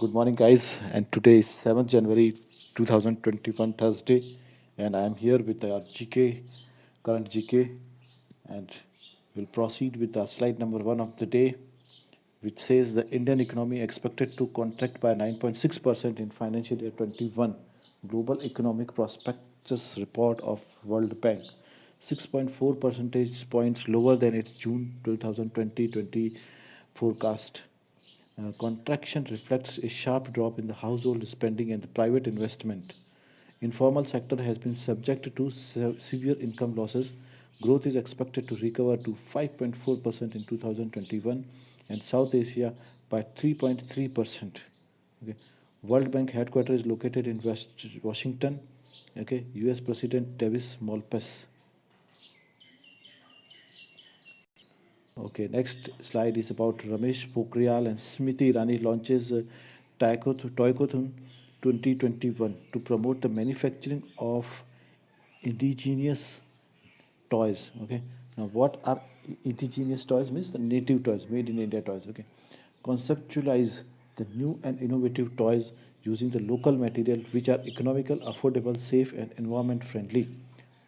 Good morning, guys. And today is 7th January 2021, Thursday. And I'm here with our GK, current GK. And we'll proceed with our slide number one of the day, which says the Indian economy expected to contract by 9.6% in financial year 21. Global Economic Prospectus report of World Bank, 6.4 percentage points lower than its June 2020 forecast. Contraction reflects a sharp drop in the household spending and the private investment. Informal sector has been subject to severe income losses. Growth is expected to recover to 5.4% in 2021 and South Asia by 3.3%. Okay. World Bank headquarters is located in West Washington. Okay. US President Davis Malpass. Okay, next slide is about Ramesh Pokhriyal and Smriti Irani launches Toycothon 2021 to promote the manufacturing of indigenous toys. Okay, now what are indigenous toys? Means the native toys, made in India toys. Okay, conceptualize the new and innovative toys using the local material which are economical, affordable, safe, and environment friendly.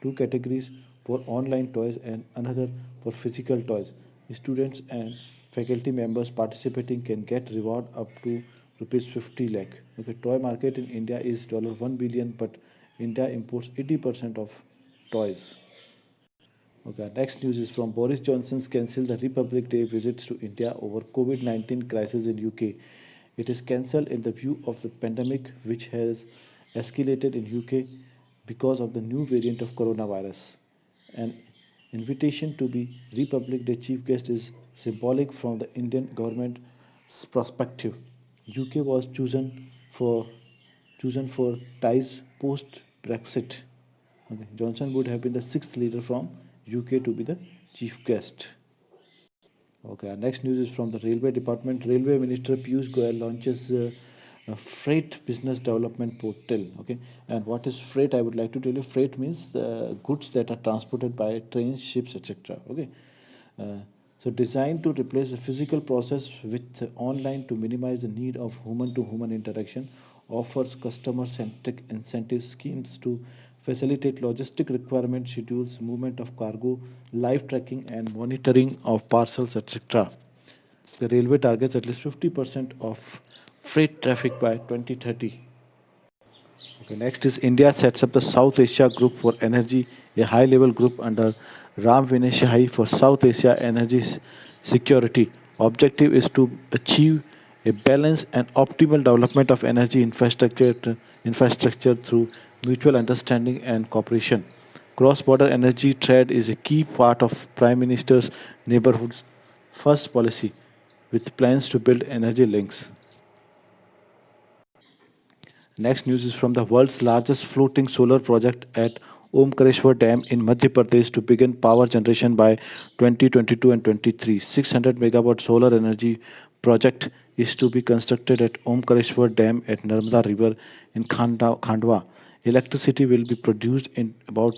Two categories for online toys and another for physical toys. Students and faculty members participating can get reward up to rupees 50 lakh. Okay, toy market in India is $1 billion, but India imports 80% of toys. Okay, next news is from Boris Johnson's cancelled the Republic Day visits to India over COVID-19 crisis in UK. It is cancelled in the view of the pandemic, which has escalated in UK because of the new variant of coronavirus. An invitation to be Republic Day chief guest is symbolic from the Indian government's perspective. UK was chosen for ties post Brexit. Okay. Johnson would have been the sixth leader from UK to be the chief guest. Okay, our next news is from the Railway Department. Railway Minister Piyush Goyal launches a freight business development portal. Okay, and what is freight? I would like to tell you, freight means goods that are transported by trains, ships, etc. Okay, uh, so designed to replace the physical process with online to minimize the need of human-to-human interaction, offers customer-centric incentive schemes to facilitate logistic requirement schedules, movement of cargo, live tracking and monitoring of parcels, etc. The railway targets at least 50% of freight traffic by 2030. Okay, next is India sets up the South Asia Group for Energy, a high-level group under Ram Vinay for South Asia energy security. Objective is to achieve a balanced and optimal development of energy infrastructure through mutual understanding and cooperation. Cross-border energy trade is a key part of Prime Minister's neighborhood's first policy, with plans to build energy links. Next news is from the world's largest floating solar project at Omkareshwar Dam in Madhya Pradesh to begin power generation by 2022 and 23. 600 megawatt solar energy project is to be constructed at Omkareshwar Dam at Narmada River in Khandwa. Electricity will be produced in about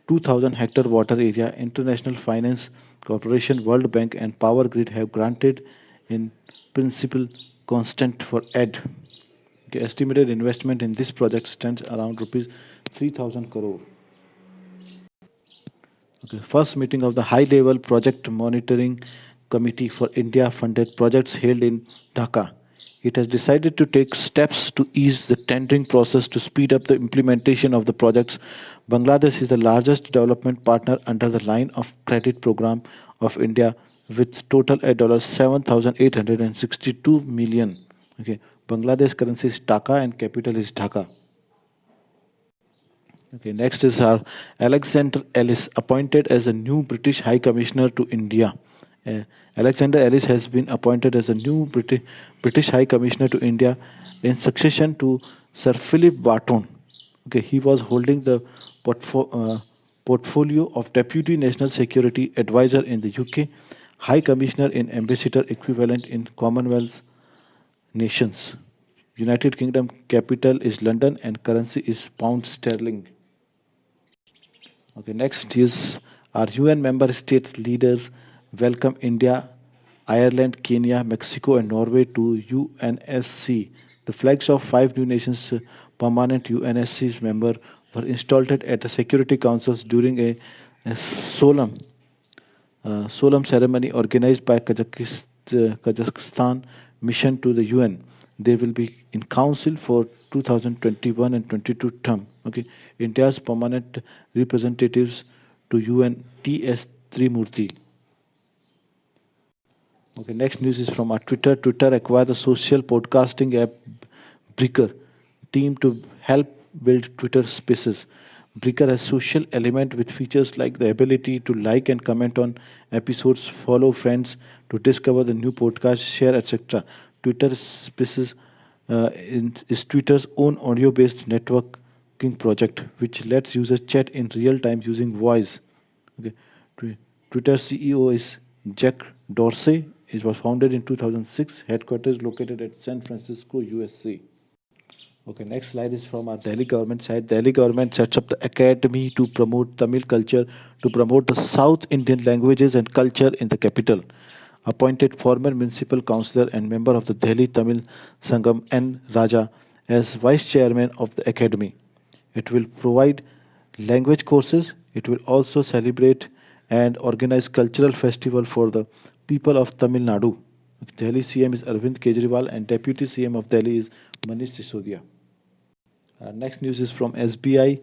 2,000 hectare water area. International Finance Corporation, World Bank, and Power Grid have granted in principle consent for aid. The estimated investment in this project stands around rupees 3,000 crore. Okay. First meeting of the High Level Project Monitoring Committee for India funded projects held in Dhaka. It has decided to take steps to ease the tendering process to speed up the implementation of the projects. Bangladesh is the largest development partner under the Line of Credit Program of India with total at $7,862 million. Okay. Bangladesh currency is Taka and capital is Dhaka. Okay, next is our Alexander Ellis, appointed as a new British High Commissioner to India. Uh, Alexander Ellis has been appointed as a new British High Commissioner to India in succession to Sir Philip Barton. Okay, he was holding the portfolio of Deputy National Security Advisor in the UK, High Commissioner in Ambassador equivalent in Commonwealth nations. United Kingdom capital is London and currency is pound sterling. Okay, next is our UN member states leaders welcome India Ireland, Kenya, Mexico, and Norway to UNSC. The flags of five new nations permanent UNSC member were installed at the Security Councils during a solemn ceremony organized by Kazakhstan mission to the UN. They will be in council for 2021 and 22 term. Okay, India's permanent representatives to UN TS Trimurti. Okay, next news is from our Twitter. Twitter acquired the social podcasting app Breaker team to help build Twitter Spaces. Breaker has social element with features like the ability to like and comment on episodes, follow friends to discover the new podcast, share, etc. Twitter Spaces is Twitter's own audio-based networking project, which lets users chat in real time using voice. Okay. Twitter CEO is Jack Dorsey. It was founded in 2006. Headquarters located at San Francisco, USA. Okay, next slide is from our Delhi government side. Delhi government sets up the academy to promote Tamil culture, to promote the South Indian languages and culture in the capital. Appointed former municipal councillor and member of the Delhi Tamil Sangam N. Raja as vice chairman of the academy. It will provide language courses. It will also celebrate and organize cultural festival for the people of Tamil Nadu. Delhi CM is Arvind Kejriwal and Deputy CM of Delhi is Manish Sisodia. Next news is from SBI.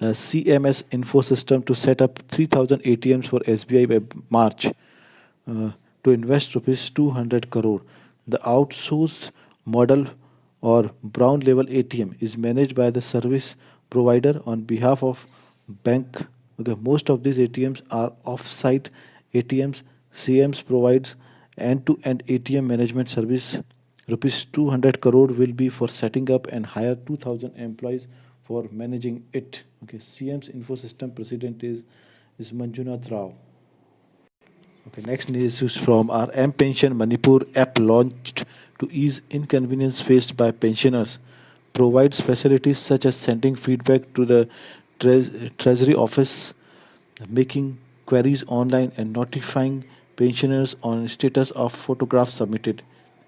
CMS Info System to set up 3,000 ATMs for SBI by March to invest rupees 200 crore. The outsourced model or brown label ATM is managed by the service provider on behalf of bank. Okay, most of these ATMs are off-site ATMs. CMS provides end-to-end ATM management service. Rupees 200 crore will be for setting up and hire 2,000 employees for managing it. Okay, CM's Infosystem president is Manjunath Rao. Okay, next news is from our M Pension Manipur app launched to ease inconvenience faced by pensioners. Provides facilities such as sending feedback to the Treasury office, making queries online, and notifying pensioners on status of photographs submitted.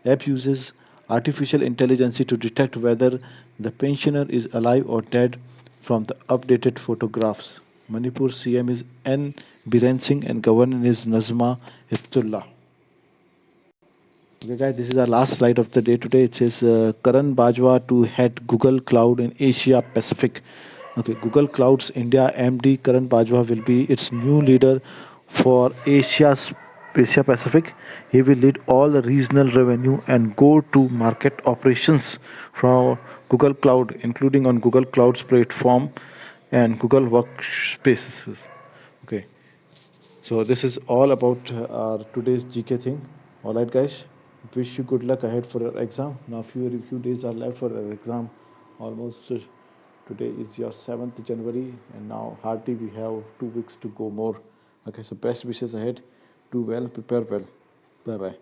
App uses artificial intelligence to detect whether the pensioner is alive or dead from the updated photographs. Manipur CM is N. Biren Singh and Governor is Nazma Hiftullah. Okay, guys, this is our last slide of the day today. It says Karan Bajwa to head Google Cloud in Asia Pacific. Okay, Google Cloud's India MD Karan Bajwa will be its new leader for Asia Pacific. He will lead all the regional revenue and go-to-market operations for Google Cloud, including on Google Cloud's platform and Google Workspaces. Okay, so this is all about our today's GK thing. All right, guys. Wish you good luck ahead for your exam. Now, few days are left for your exam. Almost today is your 7th January, and now hardly we have 2 weeks to go more. Okay, so best wishes ahead. Do well, prepare well. Bye bye.